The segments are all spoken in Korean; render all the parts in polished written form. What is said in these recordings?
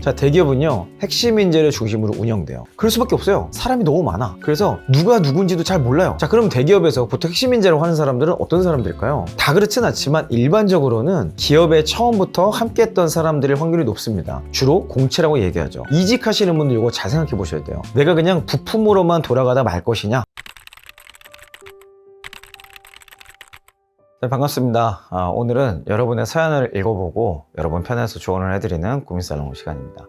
자, 대기업은요, 핵심 인재를 중심으로 운영돼요. 그럴 수밖에 없어요. 사람이 너무 많아. 그래서 누가 누군지도 잘 몰라요. 자, 그럼 대기업에서 보통 핵심 인재라고 하는 사람들은 어떤 사람들일까요? 다 그렇진 않지만 일반적으로는 기업에 처음부터 함께 했던 사람들일 확률이 높습니다. 주로 공채라고 얘기하죠. 이직하시는 분들 이거 잘 생각해 보셔야 돼요. 내가 그냥 부품으로만 돌아가다 말 것이냐? 네, 반갑습니다. 오늘은 여러분의 사연을 읽어보고 여러분 편에서 조언을 해드리는 고민살롱 시간입니다.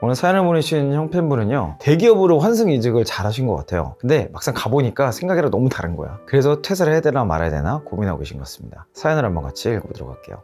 오늘 사연을 보내주신 형 팬분은요, 대기업으로 환승 이직을 잘 하신 것 같아요. 근데 막상 가보니까 생각이랑 너무 다른 거야. 그래서 퇴사를 해야 되나 말아야 되나 고민하고 계신 것 같습니다. 사연을 한번 같이 읽어보도록 할게요.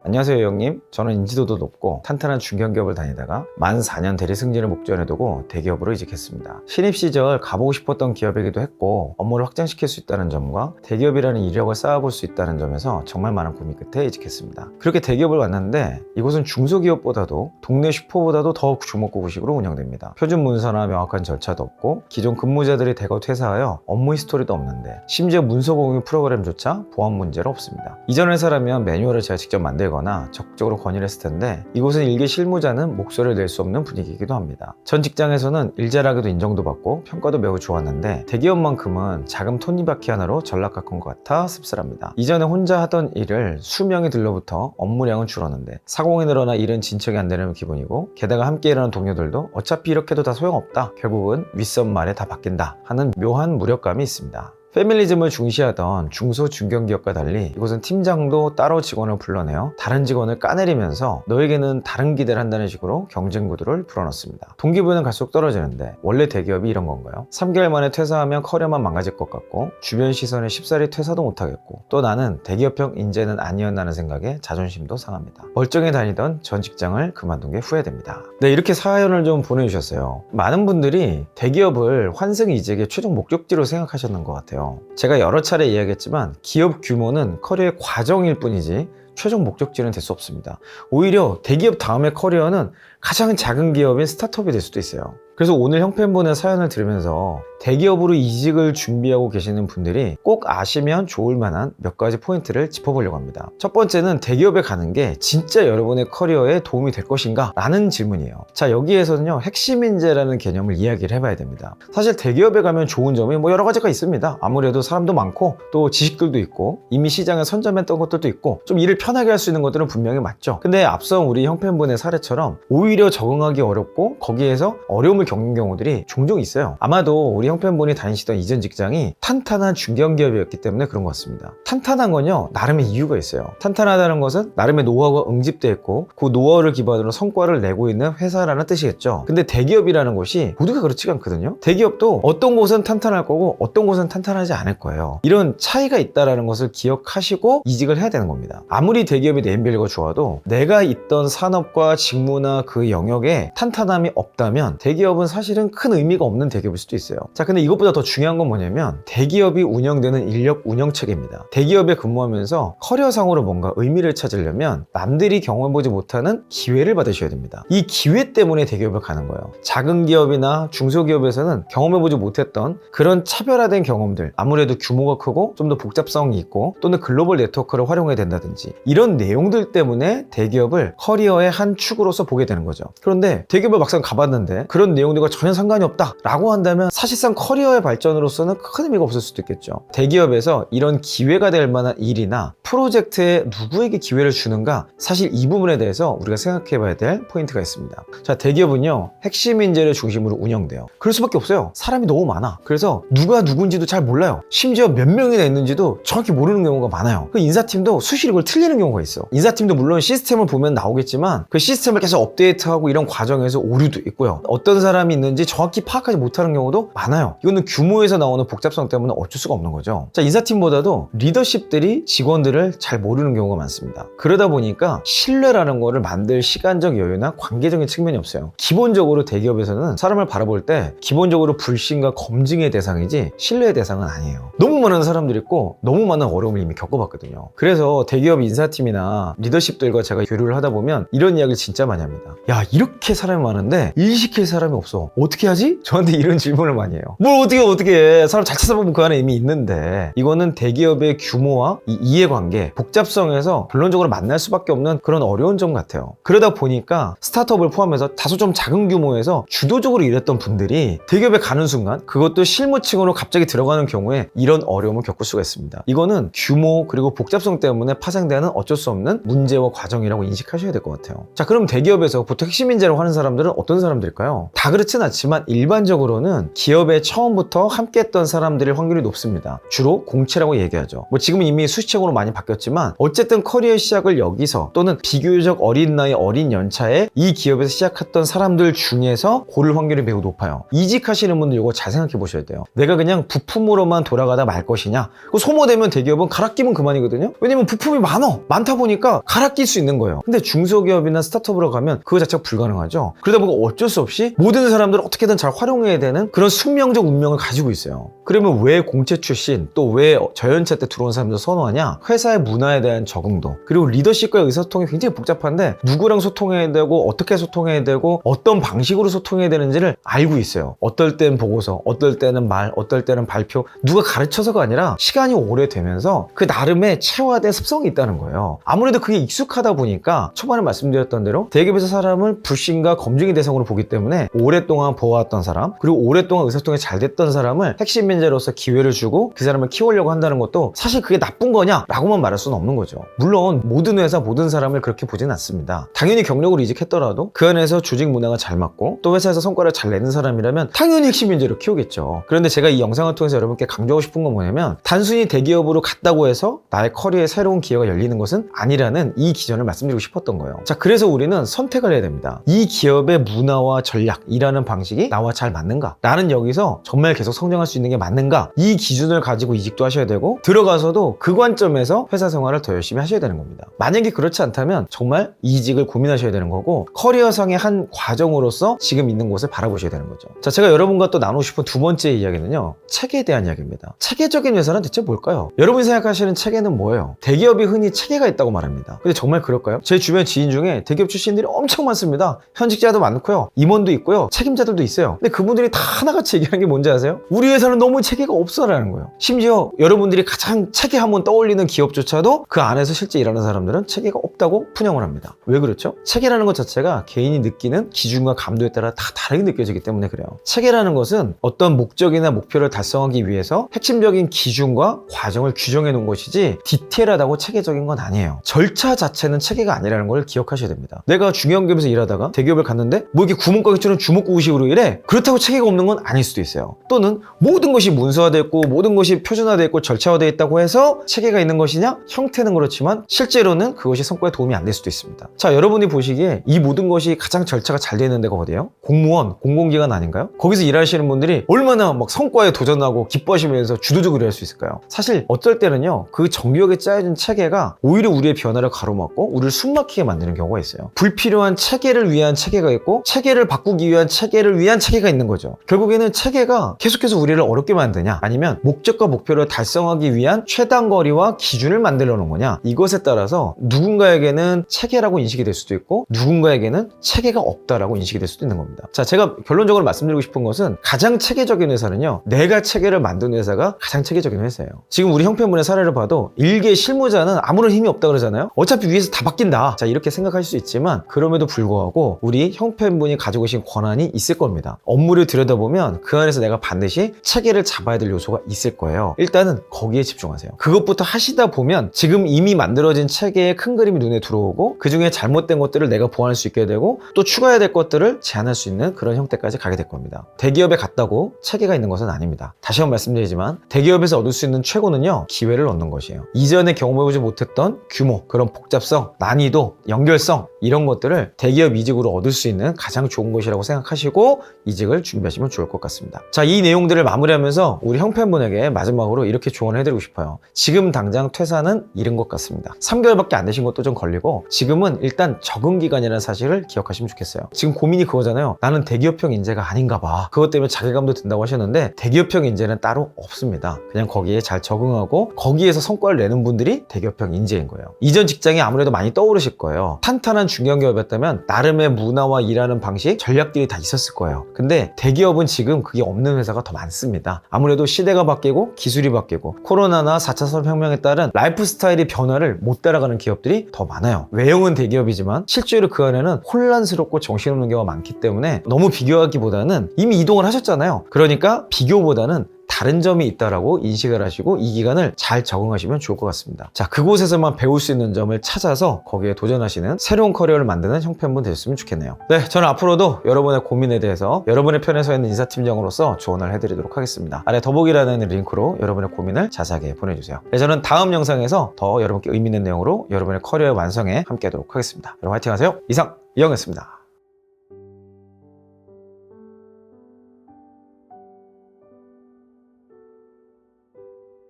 안녕하세요 형님, 저는 인지도도 높고 탄탄한 중견기업을 다니다가 만 4년 대리 승진을 목전에 두고 대기업으로 이직했습니다. 신입 시절 가보고 싶었던 기업이기도 했고 업무를 확장시킬 수 있다는 점과 대기업이라는 이력을 쌓아볼 수 있다는 점에서 정말 많은 고민 끝에 이직했습니다. 그렇게 대기업을 왔는데 이곳은 중소기업보다도 동네 슈퍼보다도 더 주먹구구식으로 운영됩니다. 표준 문서나 명확한 절차도 없고 기존 근무자들이 대거 퇴사하여 업무 히스토리도 없는데 심지어 문서 공유 프로그램조차 보안 문제로 없습니다. 이전 회사라면 매뉴얼을 제가 직접 만들고 적극적으로 건의를 했을 텐데 이곳은 일개 실무자는 목소리를 낼 수 없는 분위기이기도 합니다. 전 직장에서는 일 잘하기도 인정도 받고 평가도 매우 좋았는데 대기업만큼은 자금 톱니바퀴 하나로 전락할 것 같아 씁쓸합니다. 이전에 혼자 하던 일을 수명이 들러붙어 업무량은 줄었는데 사공이 늘어나 일은 진척이 안 되는 기분이고 게다가 함께 일하는 동료들도 어차피 이렇게 해도 다 소용없다, 결국은 윗선 말에 다 바뀐다 하는 묘한 무력감이 있습니다. 페밀리즘을 중시하던 중소 중견기업과 달리 이곳은 팀장도 따로 직원을 불러내어 다른 직원을 까내리면서 너에게는 다른 기대를 한다는 식으로 경쟁 구도를 불어넣습니다. 동기부여는 갈수록 떨어지는데 원래 대기업이 이런 건가요? 3개월 만에 퇴사하면 커리어만 망가질 것 같고 주변 시선에 쉽사리 퇴사도 못하겠고 또 나는 대기업형 인재는 아니었나는 생각에 자존심도 상합니다. 멀쩡히 다니던 전 직장을 그만둔 게 후회됩니다. 네, 이렇게 사연을 좀 보내주셨어요. 많은 분들이 대기업을 환승 이직의 최종 목적지로 생각하셨는 것 같아요. 제가 여러 차례 이야기했지만 기업 규모는 커리어의 과정일 뿐이지 최종 목적지는 될 수 없습니다. 오히려 대기업 다음의 커리어는 가장 작은 기업인 스타트업이 될 수도 있어요. 그래서 오늘 형팬분의 사연을 들으면서 대기업으로 이직을 준비하고 계시는 분들이 꼭 아시면 좋을 만한 몇 가지 포인트를 짚어보려고 합니다. 첫 번째는 대기업에 가는 게 진짜 여러분의 커리어에 도움이 될 것인가? 라는 질문이에요. 자, 여기에서는요, 핵심 인재라는 개념을 이야기를 해봐야 됩니다. 사실 대기업에 가면 좋은 점이 여러 가지가 있습니다. 아무래도 사람도 많고 또 지식들도 있고 이미 시장에 선점했던 것들도 있고 좀 일을 편하게 할 수 있는 것들은 분명히 맞죠. 근데 앞서 우리 형팬분의 사례처럼 오히려 적응하기 어렵고 거기에서 어려움을 겪는 경우들이 종종 있어요. 아마도 우리 형편분이 다니시던 이전 직장이 탄탄한 중견기업이었기 때문에 그런 것 같습니다. 탄탄한 건요, 나름의 이유가 있어요. 탄탄하다는 것은 나름의 노하우가 응집되어 있고 그 노하우를 기반으로 성과를 내고 있는 회사라는 뜻이겠죠. 근데 대기업이라는 곳이 모두가 그렇지가 않거든요. 대기업도 어떤 곳은 탄탄할 거고 어떤 곳은 탄탄하지 않을 거예요. 이런 차이가 있다는 것을 기억하시고 이직을 해야 되는 겁니다. 아무리 대기업이 네임밸류가 좋아도 내가 있던 산업과 직무나 그 영역에 탄탄함이 없다면 대기업은 사실은 큰 의미가 없는 대기업일 수도 있어요. 자, 근데 이것보다 더 중요한 건 뭐냐면 대기업이 운영되는 인력 운영 체계입니다. 대기업에 근무하면서 커리어상으로 뭔가 의미를 찾으려면 남들이 경험해보지 못하는 기회를 받으셔야 됩니다. 이 기회 때문에 대기업을 가는 거예요. 작은 기업이나 중소기업에서는 경험해보지 못했던 그런 차별화된 경험들, 아무래도 규모가 크고 좀 더 복잡성이 있고 또는 글로벌 네트워크를 활용해야 된다든지 이런 내용들 때문에 대기업을 커리어의 한 축으로서 보게 되는 거죠. 그런데 대기업을 막상 가봤는데 그런 내용들과 전혀 상관이 없다 라고 한다면 사실상 커리어의 발전으로서는 큰 의미가 없을 수도 있겠죠. 대기업에서 이런 기회가 될 만한 일이나 프로젝트에 누구에게 기회를 주는가, 사실 이 부분에 대해서 우리가 생각해 봐야 될 포인트가 있습니다. 자, 대기업은요, 핵심 인재를 중심으로 운영돼요. 그럴 수밖에 없어요. 사람이 너무 많아. 그래서 누가 누군지도 잘 몰라요. 심지어 몇 명이나 있는지도 정확히 모르는 경우가 많아요. 그 인사팀도 수시로 이걸 틀리는 경우가 있어. 인사팀도 물론 시스템을 보면 나오겠지만 그 시스템을 계속 업데이트하고 이런 과정에서 오류도 있고요. 어떤 사람이 있는지 정확히 파악하지 못하는 경우도 많아요. 이거는 규모에서 나오는 복잡성 때문에 어쩔 수가 없는 거죠. 자, 인사팀보다도 리더십들이 직원들을 잘 모르는 경우가 많습니다. 그러다 보니까 신뢰라는 거를 만들 시간적 여유나 관계적인 측면이 없어요. 기본적으로 대기업에서는 사람을 바라볼 때 기본적으로 불신과 검증의 대상이지 신뢰의 대상은 아니에요. 너무 많은 사람들이 있고 너무 많은 어려움을 이미 겪어봤거든요. 그래서 대기업 인사팀이나 리더십들과 제가 교류를 하다 보면 이런 이야기를 진짜 많이 합니다. 야, 이렇게 사람이 많은데 일 시킬 사람이 없어. 어떻게 하지? 저한테 이런 질문을 많이 해요. 뭘 어떻게 해. 사람 잘 찾아보면 그 안에 이미 있는데. 이거는 대기업의 규모와 이 이해관계, 복잡성에서 결론적으로 만날 수밖에 없는 그런 어려운 점 같아요. 그러다 보니까 스타트업을 포함해서 다소 좀 작은 규모에서 주도적으로 일했던 분들이 대기업에 가는 순간 그것도 실무층으로 갑자기 들어가는 경우에 이런 어려움을 겪을 수가 있습니다. 이거는 규모 그리고 복잡성 때문에 파생되는 어쩔 수 없는 문제와 과정이라고 인식하셔야 될 것 같아요. 자, 그럼 대기업에서 보통 핵심 인재라고 하는 사람들은 어떤 사람들일까요? 다 그렇진 않지만 일반적으로는 기업에 처음부터 함께했던 사람들일 확률이 높습니다. 주로 공채라고 얘기하죠. 뭐 지금은 이미 수시책으로 많이 바뀌었지만 어쨌든 커리어 시작을 여기서 또는 비교적 어린 나이 어린 연차에 이 기업에서 시작했던 사람들 중에서 고를 확률이 매우 높아요. 이직하시는 분들 이거 잘 생각해 보셔야 돼요. 내가 그냥 부품으로만 돌아가다 말 것이냐? 소모되면 대기업은 갈아 끼면 그만이거든요. 왜냐면 부품이 많다 보니까 갈아 낄 수 있는 거예요. 근데 중소기업이나 스타트업으로 가면 그거 자체가 불가능하죠. 그러다 보니까 어쩔 수 없이 모든 사람들을 어떻게든 잘 활용해야 되는 그런 숙명적 운명을 가지고 있어요. 그러면 왜 공채 출신 또 왜 저연차 때 들어온 사람들 선호하냐? 회사의 문화에 대한 적응도 그리고 리더십과 의사소통이 굉장히 복잡한데 누구랑 소통해야 되고 어떻게 소통해야 되고 어떤 방식으로 소통해야 되는지를 알고 있어요. 어떨 땐 보고서, 어떨 때는 말, 어떨 때는 발표 누가 가르쳐서가 아니라 시간이 오래되면서 그 나름의 체화된 습성이 있다는 거예요. 아무래도 그게 익숙하다 보니까 초반에 말씀드렸던 대로 대기업에서 사람을 불신과 검증의 대상으로 보기 때문에 오랫동안 보아왔던 사람 그리고 오랫동안 의사소통이 잘 됐던 사람을 핵심 인재로서 기회를 주고 그 사람을 키우려고 한다는 것도 사실 그게 나쁜 거냐? 라고만 말할 수는 없는 거죠. 물론 모든 회사 모든 사람을 그렇게 보진 않습니다. 당연히 경력으로 이직했더라도 그 안에서 조직 문화가 잘 맞고 또 회사에서 성과를 잘 내는 사람이라면 당연히 핵심 인재로 키우겠죠. 그런데 제가 이 영상을 통해서 여러분께 강조하고 싶은 건 뭐냐면 단순히 대기업으로 갔다고 해서 나의 커리어에 새로운 기회가 열리는 것은 아니라는 이 기전을 말씀드리고 싶었던 거예요. 자, 그래서 우리는 선택을 해야 됩니다. 이 기업의 문화와 전략, 일하는 방식이 나와 잘 맞는가? 나는 여기서 정말 계속 성장할 수 있는 게 맞는가? 이 기준을 가지고 이직도 하셔야 되고 들어가서도 그 관점에서 회사 생활을 더 열심히 하셔야 되는 겁니다. 만약에 그렇지 않다면 정말 이직을 고민하셔야 되는 거고 커리어상의 한 과정으로서 지금 있는 곳을 바라보셔야 되는 거죠. 자, 제가 여러분과 또 나누고 싶은 두 번째 이야기는요. 체계에 대한 이야기입니다. 체계적인 회사는 대체 뭘까요? 여러분이 생각하시는 체계는 뭐예요? 대기업이 흔히 체계가 있다고 말합니다. 근데 정말 그럴까요? 제 주변 지인 중에 대기업 출신들이 엄청 많습니다. 현직자도 많고요. 임원도 있고요. 책임자들도 있어요. 근데 그분들이 다 하나같이 얘기하는 게 뭔지 아세요? 우리 회사는 너무 체계가 없어라는 거예요. 심지어 여러분들이 가장 체계하면 떠올리는 기업조차도 그 안에서 실제 일하는 사람들은 체계가 없다고 푸념을 합니다. 왜 그렇죠? 체계라는 것 자체가 개인이 느끼는 기준과 감도에 따라 다 다르게 느껴지기 때문에 그래요. 체계라는 것은 어떤 목적이나 목표를 달성하기 위해서 핵심적인 기준과 과정을 규정해 놓은 것이지 디테일하다고 체계적인 건 아니에요. 절차 자체는 체계가 아니라는 걸 기억하셔야 됩니다. 내가 중요한 기업에서 일하다가 대기업을 갔는데 뭐 이렇게 구멍가게처럼 주먹구구식으로 일해? 그렇다고 체계가 없는 건 아닐 수도 있어요. 또는 모든 것이 문서화되어 있고 모든 것이 표준화되어 있고 절차화되어 있다고 해서 체계가 있는 것이냐? 형태는 그렇지만 실제로는 그것이 성과에 도움이 안 될 수도 있습니다. 자, 여러분이 보시기에 이 모든 것이 가장 절차가 잘 되는 데가 어디예요? 공무원, 공공기관 아닌가요? 거기서 일하시는 분들이 얼마나 막 성과에 도전하고 기뻐하시면서 주도적으로 일할 수 있을까요? 사실 어떨 때는요, 그 정교하게 짜여진 체계가 오히려 우리의 변화를 가로막고 우리를 숨막히게 만드는 경우가 있어요. 불필요한 체계를 위한 체계가 있고 체계를 바꾸기 위한 체계를 위한 체계가 있는 거죠. 결국에는 체계가 계속해서 우리를 어렵게 만드냐 아니면 목적과 목표를 달성하기 위한 최단거리와 기준을 만들어 놓은 거냐, 이것에 따라서 누군가에게는 체계라고 인식이 될 수도 있고 누군가에게는 체계가 없다라고 인식이 될 수도 있는 겁니다. 자, 제가 결론적으로 말씀드리고 싶은 것은 가장 체계적인 회사는요, 내가 체계를 만든 회사가 가장 체계적인 회사예요. 지금 우리 형편분의 사례를 봐도 일개 실무자는 아무런 힘이 없다 그러잖아요. 어차피 위에서 다 바뀐다. 자, 이렇게 생각하실 수 있지만 그럼에도 불구하고 우리 형편분이 가지고 계신 권한이 있을 겁니다. 업무를 들여다보면 그 안에서 내가 반드시 체계를 잡아야 될 요소가 있을 거예요. 일단은 거기에 집중하세요. 그것부터 하시다 보면 지금 이미 만들어진 체계의 큰 그림이 눈에 들어오고 그 중에 잘못된 것들을 내가 보완할 수 있게 되고 또 추가해야 될 것들을 제한할 수 있는 그런 형태까지 가게 될 겁니다. 대기업에 갔다고 체계가 있는 것은 아닙니다. 다시 한번 말씀드리지만 대기업에서 얻을 수 있는 최고는요, 기회를 얻는 것이에요. 이전에 경험해보지 못했던 규모, 그런 복잡성, 난이도, 연결성 이런 것들을 대기업 이직으로 얻을 수 있는 가장 좋은 것이라고 생각하시고 이직을 준비하시면 좋을 것 같습니다. 자, 이 내용들을 마무리하면서 그래서 우리 형편분에게 마지막으로 이렇게 조언을 해드리고 싶어요. 지금 당장 퇴사는 이른 것 같습니다. 3개월밖에 안 되신 것도 좀 걸리고 지금은 일단 적응 기간이라는 사실을 기억하시면 좋겠어요. 지금 고민이 그거잖아요. 나는 대기업형 인재가 아닌가 봐. 그것 때문에 자괴감도 든다고 하셨는데 대기업형 인재는 따로 없습니다. 그냥 거기에 잘 적응하고 거기에서 성과를 내는 분들이 대기업형 인재인 거예요. 이전 직장이 아무래도 많이 떠오르실 거예요. 탄탄한 중견기업이었다면 나름의 문화와 일하는 방식, 전략들이 다 있었을 거예요. 근데 대기업은 지금 그게 없는 회사가 더 많습니다. 아무래도 시대가 바뀌고 기술이 바뀌고 코로나나 4차 산업혁명에 따른 라이프 스타일의 변화를 못 따라가는 기업들이 더 많아요. 외형은 대기업이지만 실제로 그 안에는 혼란스럽고 정신없는 경우가 많기 때문에 너무 비교하기보다는 이미 이동을 하셨잖아요. 그러니까 비교보다는 다른 점이 있다라고 인식을 하시고 이 기간을 잘 적응하시면 좋을 것 같습니다. 자, 그곳에서만 배울 수 있는 점을 찾아서 거기에 도전하시는 새로운 커리어를 만드는 형편분 되셨으면 좋겠네요. 네, 저는 앞으로도 여러분의 고민에 대해서 여러분의 편에 서 있는 인사팀장으로서 조언을 해드리도록 하겠습니다. 아래 더보기라는 링크로 여러분의 고민을 자세하게 보내주세요. 네, 저는 다음 영상에서 더 여러분께 의미 있는 내용으로 여러분의 커리어 완성에 함께 하도록 하겠습니다. 여러분 화이팅 하세요. 이상 이영이었습니다.